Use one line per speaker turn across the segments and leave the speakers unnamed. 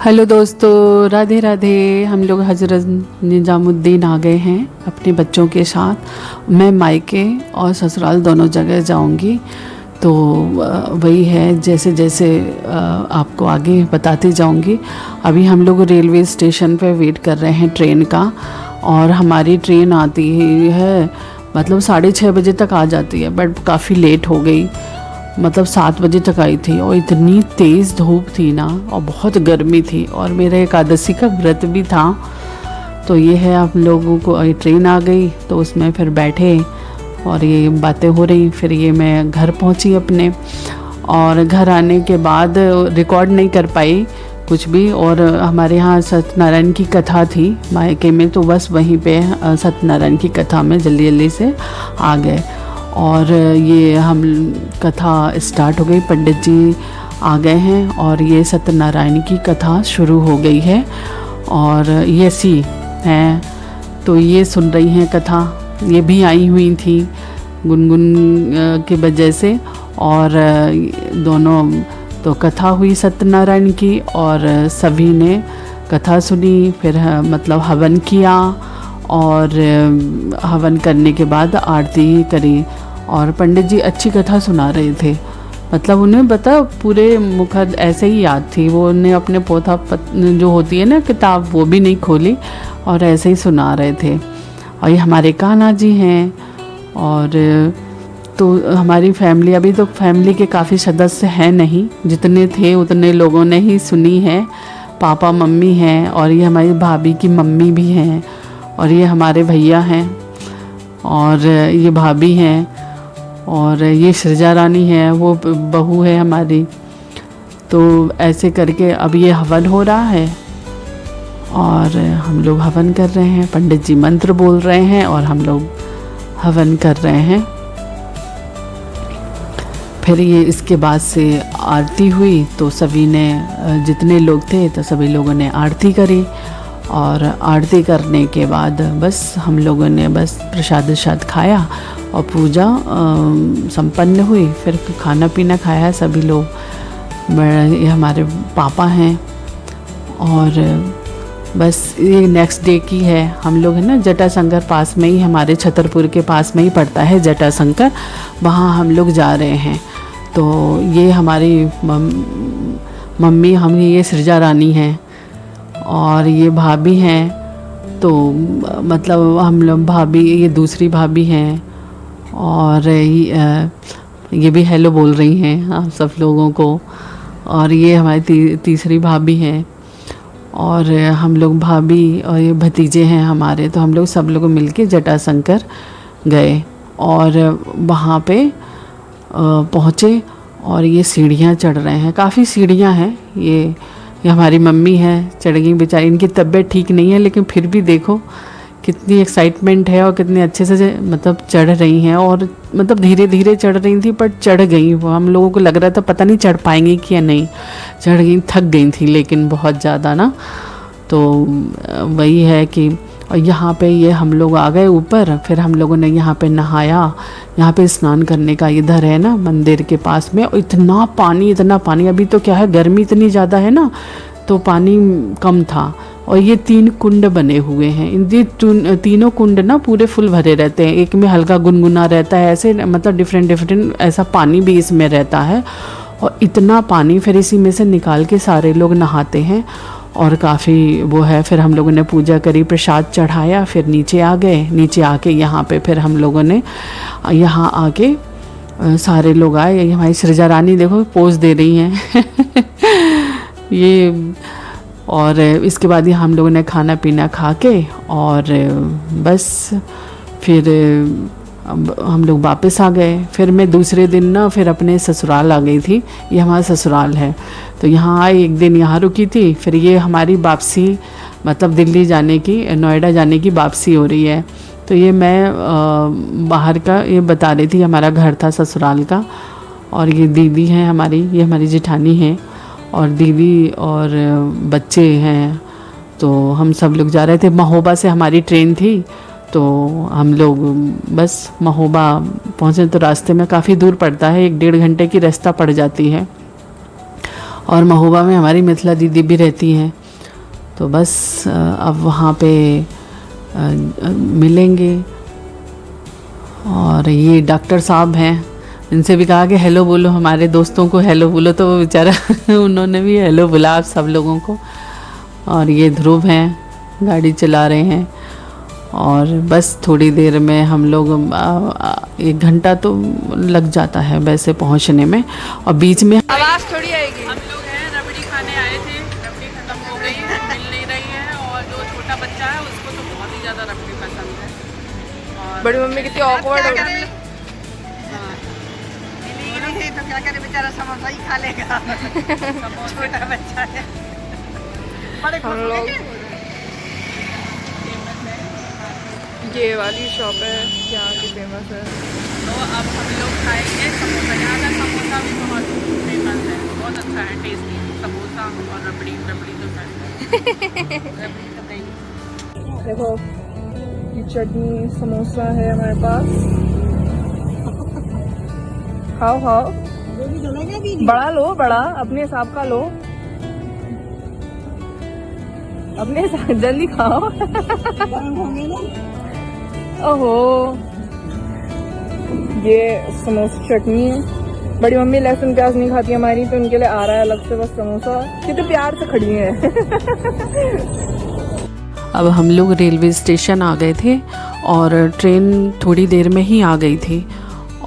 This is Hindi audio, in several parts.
हेलो दोस्तों, राधे राधे। हम लोग हजरत निजामुद्दीन आ गए हैं अपने बच्चों के साथ। मैं मायके और ससुराल दोनों जगह जाऊंगी, तो वही है जैसे जैसे आपको आगे बताती जाऊंगी। अभी हम लोग रेलवे स्टेशन पे वेट कर रहे हैं ट्रेन का, और हमारी ट्रेन आती है मतलब 6:30 बजे तक आ जाती है, बट काफ़ी लेट हो गई। मतलब 7 बजे तक आई थी, और इतनी तेज़ धूप थी ना, और बहुत गर्मी थी, और मेरा एकादशी का व्रत भी था। तो ये है, आप लोगों को ये ट्रेन आ गई तो उसमें फिर बैठे और ये बातें हो रही। फिर ये मैं घर पहुंची अपने, और घर आने के बाद रिकॉर्ड नहीं कर पाई कुछ भी। और हमारे यहाँ सत्यनारायण की कथा थी मायके में, तो बस वहीं पे सत्यनारायण की कथा में जल्दी जल्दी से आ गए। और ये हम कथा स्टार्ट हो गई, पंडित जी आ गए हैं और ये सत्यनारायण की कथा शुरू हो गई है। और ये सी हैं, तो ये सुन रही हैं कथा। ये भी आई हुई थी गुनगुन की वजह से, और दोनों तो कथा हुई सत्यनारायण की, और सभी ने कथा सुनी। फिर मतलब हवन किया, और हवन करने के बाद आरती करी। और पंडित जी अच्छी कथा सुना रहे थे, मतलब उन्हें बता पूरे मुखद ऐसे ही याद थी। वो उन्हें अपने पोथा जो होती है ना किताब, वो भी नहीं खोली, और ऐसे ही सुना रहे थे। और ये हमारे कान्हा जी हैं। और तो हमारी फैमिली, अभी तो फैमिली के काफ़ी सदस्य हैं नहीं, जितने थे उतने लोगों ने ही सुनी है। पापा मम्मी हैं, और ये हमारी भाभी की मम्मी भी हैं, और ये हमारे भैया हैं, और ये भाभी हैं, और ये सृजा रानी है, वो बहू है हमारी। तो ऐसे करके अब ये हवन हो रहा है, और हम लोग हवन कर रहे हैं। पंडित जी मंत्र बोल रहे हैं और हम लोग हवन कर रहे हैं। फिर ये इसके बाद से आरती हुई, तो सभी ने, जितने लोग थे तो सभी लोगों ने आरती करी। और आरती करने के बाद बस हम लोगों ने बस प्रसाद खाया, और पूजा संपन्न हुई। फिर खाना पीना खाया सभी लोग। ये हमारे पापा हैं। और बस ये नेक्स्ट डे की है। हम लोग है ना जटाशंकर पास में ही, हमारे छतरपुर के पास में ही पड़ता है जटाशंकर, वहाँ हम लोग जा रहे हैं। तो ये हमारी मम्मी, हम ये सृजा रानी हैं, और ये भाभी हैं। तो मतलब हम लोग भाभी, ये दूसरी भाभी हैं, और ये भी हेलो बोल रही हैं आप सब लोगों को। और ये हमारी तीसरी भाभी हैं, और हम लोग भाभी और ये भतीजे हैं हमारे। तो हम लोग सब लोग मिलके जटाशंकर गए, और वहाँ पे पहुँचे। और ये सीढ़ियाँ चढ़ रहे हैं, काफ़ी सीढ़ियाँ हैं। ये हमारी मम्मी है, चढ़ गई बेचारी। इनकी तबीयत ठीक नहीं है, लेकिन फिर भी देखो कितनी एक्साइटमेंट है, और कितने अच्छे से मतलब चढ़ रही हैं। और मतलब धीरे धीरे चढ़ रही थी, पर चढ़ गई। वो हम लोगों को लग रहा था पता नहीं चढ़ पाएंगी कि या नहीं, चढ़ गई। थक गई थी लेकिन बहुत ज़्यादा ना। तो वही है कि, और यहाँ पे ये हम लोग आ गए ऊपर। फिर हम लोगों ने यहाँ पे नहाया। यहाँ पे स्नान करने का इधर है ना मंदिर के पास में, और इतना पानी। अभी तो क्या है, गर्मी इतनी ज़्यादा है ना, तो पानी कम था। और ये 3 कुंड बने हुए हैं। इन तीनों कुंड ना पूरे फुल भरे रहते हैं। एक में हल्का गुनगुना रहता है, ऐसे मतलब डिफरेंट ऐसा पानी भी इसमें रहता है। और इतना पानी, फिर इसी में से निकाल के सारे लोग नहाते हैं, और काफ़ी वो है। फिर हम लोगों ने पूजा करी, प्रसाद चढ़ाया, फिर नीचे आ गए। नीचे आके यहाँ पे फिर हम लोगों ने यहाँ आके सारे लोग आए। ये हमारी सृजा रानी देखो पोज दे रही हैं ये। और इसके बाद ही हम लोगों ने खाना पीना खा के, और बस फिर हम लोग वापस आ गए। फिर मैं दूसरे दिन ना फिर अपने ससुराल आ गई थी। ये हमारा ससुराल है, तो यहाँ आई, एक दिन यहाँ रुकी थी। फिर ये हमारी वापसी, मतलब दिल्ली जाने की, नोएडा जाने की वापसी हो रही है। तो ये मैं बाहर का ये बता रही थी, हमारा घर था ससुराल का। और ये दीदी हैं हमारी, ये हमारी जेठानी हैं, और दीदी और बच्चे हैं। तो हम सब लोग जा रहे थे। महोबा से हमारी ट्रेन थी, तो हम लोग बस महोबा पहुँचे। तो रास्ते में काफ़ी दूर पड़ता है, 1-1.5 घंटे की रास्ता पड़ जाती है। और महोबा में हमारी मिथिला दीदी भी रहती हैं, तो बस अब वहाँ पे मिलेंगे। और ये डॉक्टर साहब हैं, इनसे भी कहा कि हेलो बोलो, हमारे दोस्तों को हेलो बोलो, तो वो बेचारा उन्होंने भी हेलो बोला आप सब लोगों को। और ये ध्रुव हैं, गाड़ी चला रहे हैं। और बस थोड़ी देर में हम लोग 1 घंटा तो लग जाता है वैसे पहुंचने में। और बीच में
आवाज़ थोड़ी आएगी।
हम लोग हैं रबड़ी खाने आए थे, रबड़ी ख़त्म हो गई है, मिल नहीं रही है। और जो छोटा बच्चा है उसको तो बहुत ही ज़्यादा रबड़ी पसंद है। और
बड़ी मम्मी कितनी ऑकवर्ड हो गई।
तो क्या करे बेचारा, समोसा ही खा लेगा। छोटा बच्चा है। बड़े
हम लोग ये वाली शॉप है यहाँ की फेमस है।
तो अब हम लोग खाएंगे समोसा। यहाँ का समोसा भी बहुत फेमस है, बहुत अच्छा है, टेस्टी समोसा। और रबड़ी तो है। रबड़ी तो नहीं।
देखो ये चटनी समोसा है हमारे पास। खाओ खाओ, बड़ा लो, बड़ा अपने हिसाब का लो, अपने हिसाब, जल्दी खाओ। ओहो, ये समोसा चटनी है। बड़ी मम्मी लहसुन प्याज नहीं खाती हमारी, तो उनके लिए आ रहा है अलग से बस समोसा। कितने प्यार से खड़ी है।
अब हम लोग रेलवे स्टेशन आ गए थे और ट्रेन थोड़ी देर में ही आ गई थी।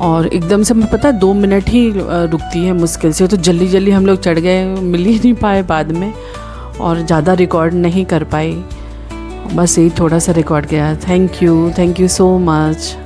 और एकदम से मैं पता 2 मिनट ही रुकती है मुश्किल से, तो जल्दी जल्दी हम लोग चढ़ गए, मिल ही नहीं पाए बाद में। और ज़्यादा रिकॉर्ड नहीं कर पाई, बस यही थोड़ा सा रिकॉर्ड किया। Thank you so much.